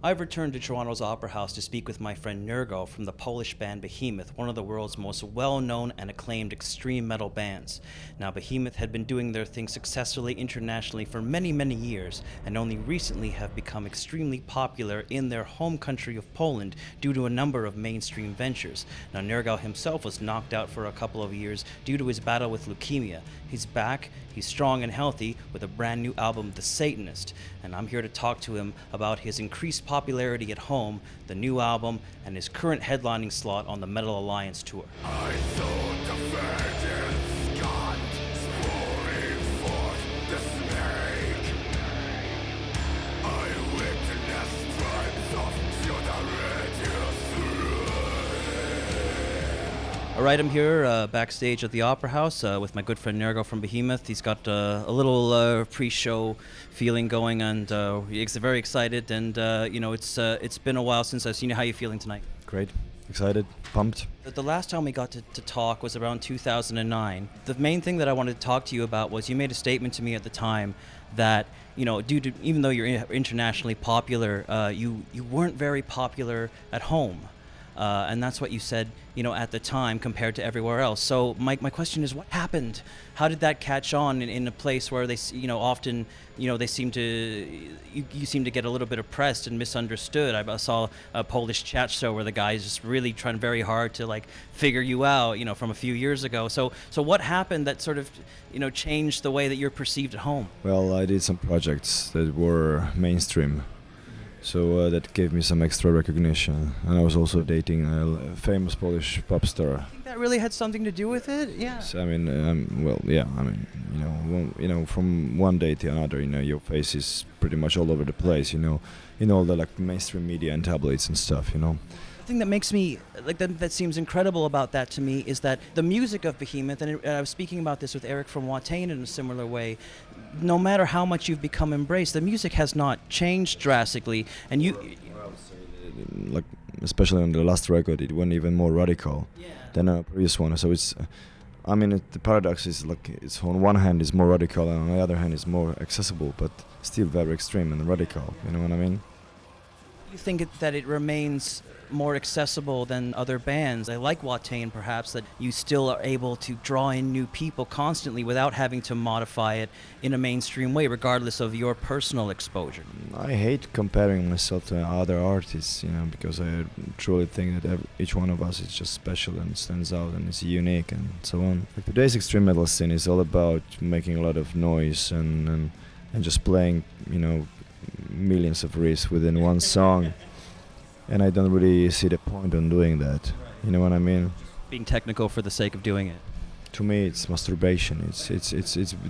I've returned to Toronto's Opera House to speak with my friend Nergal from the Polish band Behemoth, one of the world's most well-known and acclaimed extreme metal bands. Now, Behemoth had been doing their thing successfully internationally for many, many years, and only recently have become extremely popular in their home country of Poland due to a number of mainstream ventures. Now, Nergal himself was knocked out for a couple of years due to his battle with leukemia. He's back, he's strong and healthy, with a brand new album, The Satanist, and I'm here to talk to him about his increased popularity at home, the new album, and his current headlining slot on the Metal Alliance tour. I thought the virgin's gone, pouring forth the snake. I witnessed tribes of All right, I'm here backstage at the Opera House with my good friend Nergal from Behemoth. He's got a little pre-show feeling going, and he's very excited. And it's been a while since I've seen you. How are you feeling tonight? Great, excited, pumped. The last time we got to talk was around 2009. The main thing that I wanted to talk to you about was you made a statement to me at the time that, due to, even though you're internationally popular, you weren't very popular at home. And that's what you said, at the time compared to everywhere else. So my question is, what happened? How did that catch on in a place where they, often, they seem to, you seem to get a little bit oppressed and misunderstood? I saw a Polish chat show where the guy is just really trying very hard to figure you out, from a few years ago. So what happened that sort of, changed the way that you're perceived at home? Well, I did some projects that were mainstream. So that gave me some extra recognition, and I was also dating a famous Polish pop star. I think that really had something to do with it. Yeah. So, from one day to another, your face is pretty much all over the place, in all the mainstream media and tabloids and stuff, The thing that makes me that seems incredible about that to me is that the music of Behemoth, and I was speaking about this with Eric from Watain in a similar way. No matter how much you've become embraced, the music has not changed drastically, and you. Especially on the last record, it went even more radical than the previous one. So it's, the paradox is it's on one hand it's more radical, and on the other hand it's more accessible, but still very extreme and radical. You know what I mean? You think that it remains more accessible than other bands? I like Watain, perhaps, that you still are able to draw in new people constantly without having to modify it in a mainstream way, regardless of your personal exposure. I hate comparing myself to other artists, because I truly think that each one of us is just special and stands out and is unique and so on. Today's extreme metal scene is all about making a lot of noise and just playing, millions of riffs within one song. And I don't really see the point on doing that. You know what I mean? Being technical for the sake of doing it. To me, it's masturbation. It's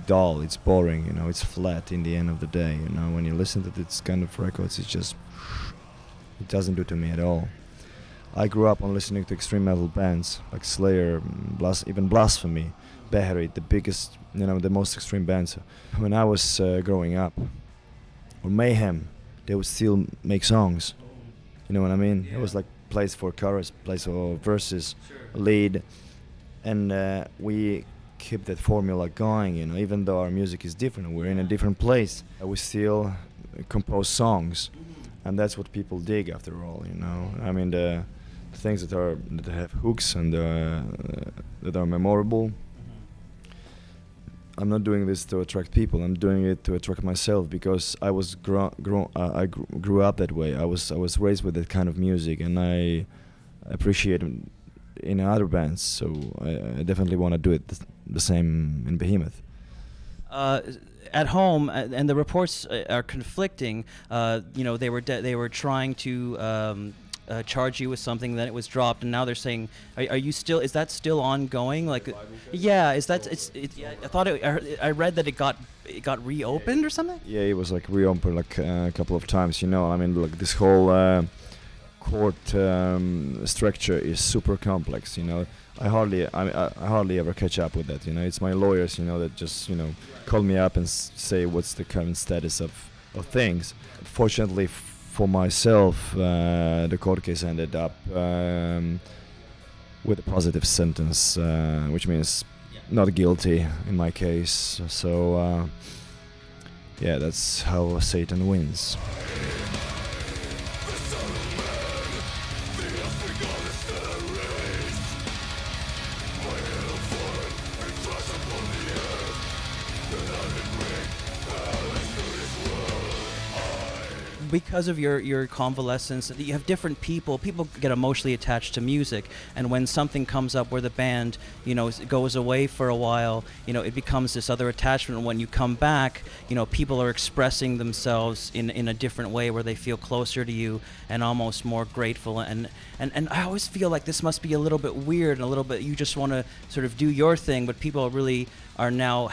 dull. It's boring. It's flat in the end of the day. When you listen to this kind of records, it doesn't do to me at all. I grew up on listening to extreme metal bands like Slayer, even Blasphemy, Behemoth, the biggest, the most extreme bands. When I was growing up, or Mayhem, they would still make songs. You know what I mean? Yeah. It was place for chorus, place for verses, lead, and we keep that formula going. Even though our music is different, we're in a different place. We still compose songs, and that's what people dig after all. The things that have hooks and that are memorable. I'm not doing this to attract people. I'm doing it to attract myself, because I was I grew up that way. I was raised with that kind of music, and I appreciate it in other bands. So I definitely want to do it the same in Behemoth. At home, and the reports are conflicting. They were trying to charge you with something, then it was dropped, and now they're saying, are you still? Is that still ongoing? Yeah. Is that? I thought I read that it got reopened or something. Yeah, it was reopened a couple of times. This whole court structure is super complex. I hardly ever catch up with that. It's my lawyers, that just call me up and say what's the current status of things. Fortunately for myself, the court case ended up with a positive sentence, which means not guilty in my case. So that's how Satan wins. because of your convalescence, you have different people. People get emotionally attached to music, and when something comes up where the band, goes away for a while, it becomes this other attachment. And when you come back, people are expressing themselves in a different way where they feel closer to you and almost more grateful. And I always feel like this must be a little bit weird and a little bit, you just want to sort of do your thing, but people really are now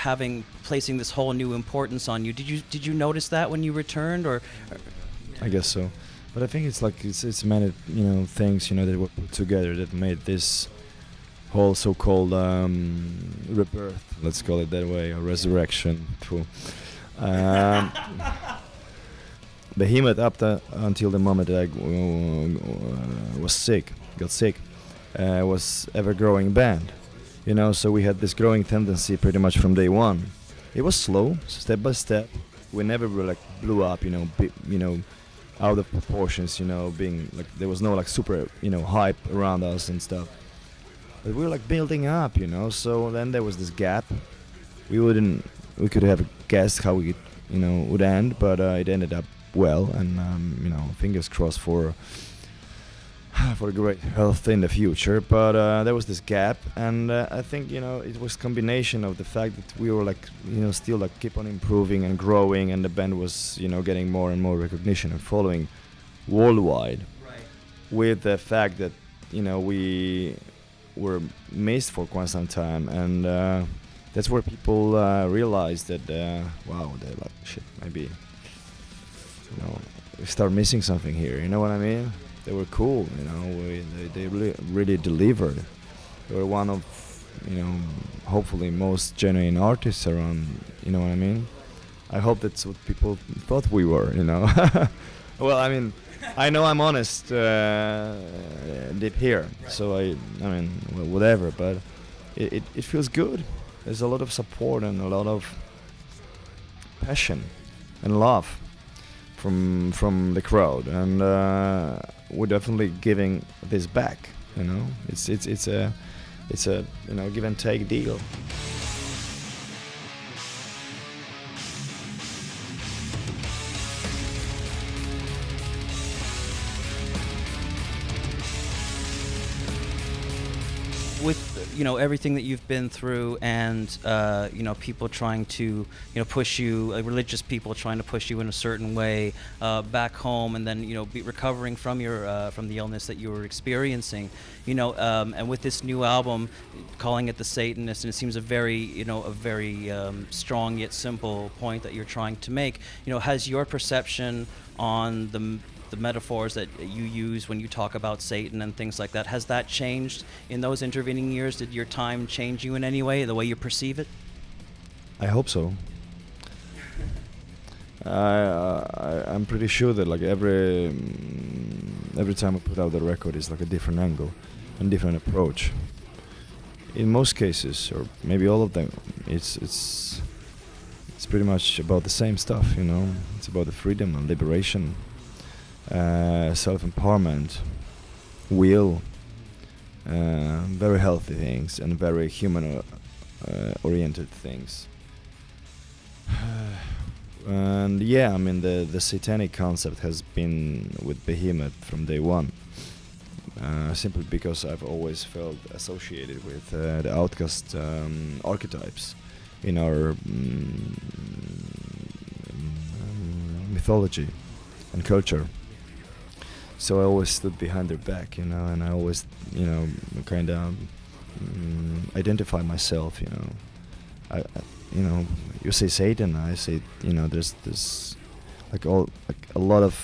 placing this whole new importance on you. Did you notice that when you returned, or? I guess so, but I think it's many things that were put together that made this whole so-called rebirth, let's call it that way, or resurrection. Behemoth until the moment that I got sick, was ever-growing band. So we had this growing tendency pretty much from day one. It was slow, step by step. We never really blew up, out of proportions, being like there was no super, hype around us and stuff. But we were building up, So then there was this gap. We could have guessed how we, would end, but it ended up well, and fingers crossed for great health in the future. But there was this gap, and I think it was combination of the fact that we were still keep on improving and growing, and the band was getting more and more recognition and following worldwide. Right. With the fact that we were missed for quite some time, and that's where people realized that wow, they're shit, maybe we start missing something here. You know what I mean? They were cool, they really delivered. They were one of, hopefully most genuine artists around, you know what I mean? I hope that's what people thought we were, Well, I mean, I know I'm honest deep here, so well, whatever, but it feels good. There's a lot of support and a lot of passion and love from the crowd, and we're definitely giving this back. It's a give and take deal. With everything that you've been through, and people trying to push you, religious people trying to push you in a certain way back home, and then be recovering from the illness that you were experiencing, and with this new album, calling it The Satanist, and it seems a very strong yet simple point that you're trying to make. Has your perception on the metaphors that you use when you talk about Satan and things like that, has that changed in those intervening years? Did your time change you in any way, the way you perceive it? I hope so. I'm pretty sure that every time I put out the record is a different angle and different approach. In most cases, or maybe all of them, it's pretty much about the same stuff. It's about the freedom and liberation. Self-empowerment, will, very healthy things and very human oriented things. And the satanic concept has been with Behemoth from day one, simply because I've always felt associated with the outcast archetypes in our mythology and culture. So I always stood behind their back, and I always, kind of identify myself, you say Satan, I say, there's a lot of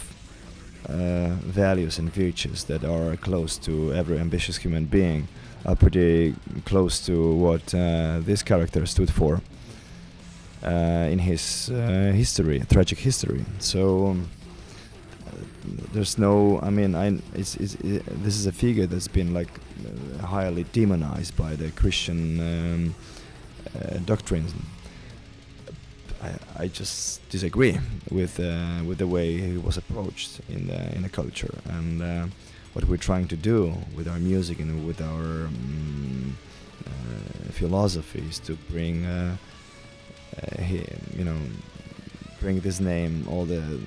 values and virtues that are close to every ambitious human being, are pretty close to what this character stood for in his tragic history. So. There's no, this is a figure that's been highly demonized by the Christian doctrines. I just disagree with the way he was approached in the culture, and what we're trying to do with our music and with our philosophy is to bring bring this name, all the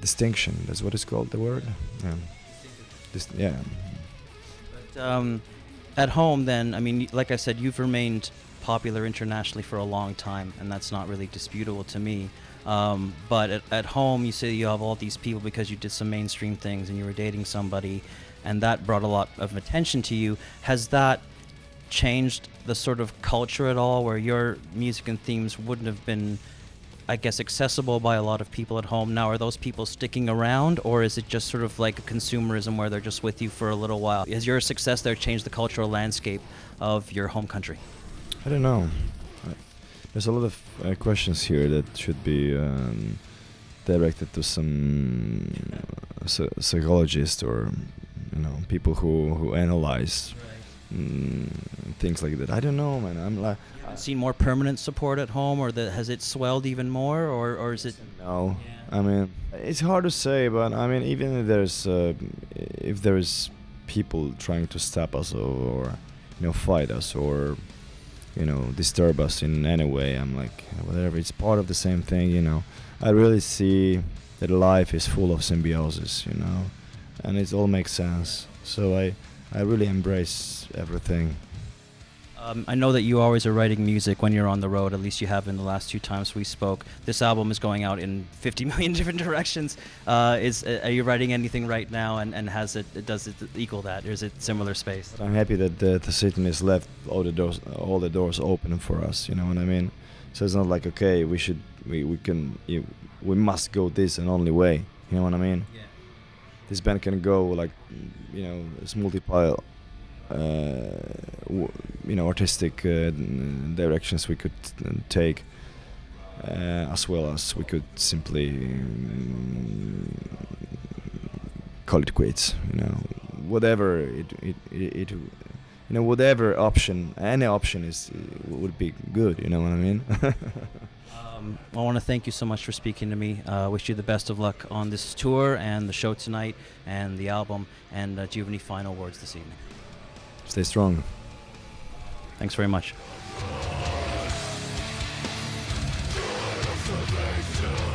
distinction. That's what it's called. The word. Yeah. Yeah. But, at home, then, I mean, like I said, you've remained popular internationally for a long time, and that's not really disputable to me. But at home, you say you have all these people because you did some mainstream things and you were dating somebody, and that brought a lot of attention to you. Has that changed the sort of culture at all, where your music and themes wouldn't have been, I guess, accessible by a lot of people at home? Now, are those people sticking around, or is it just sort of like a consumerism where they're just with you for a little while? Has your success there changed the cultural landscape of your home country? I don't know. There's a lot of questions here that should be directed to some psychologist or people who analyze things like that. I don't know, man. I'm like. Seen more permanent support at home, or has it swelled even more, or is it? No, Yeah. I mean it's hard to say, but I mean even if there's people trying to stop us or fight us or disturb us in any way, I'm like whatever. It's part of the same thing, I really see that life is full of symbiosis, and it all makes sense. So I really embrace everything. I know that you always are writing music when you're on the road. At least you have in the last 2 times we spoke. This album is going out in 50 million different directions. Are you writing anything right now, and does it equal that, or is it similar space? I'm happy that the Satanist left all the doors open for us. You know what I mean? So it's not like okay, we must go this and only way. You know what I mean? Yeah. This band can go like it's multiple. Artistic directions we could take, as well as we could simply call it quits. Whatever whatever option, any option would be good. You know what I mean? I want to thank you so much for speaking to me. Wish you the best of luck on this tour and the show tonight and the album. And do you have any final words this evening? Stay strong. Thanks very much. Salvation.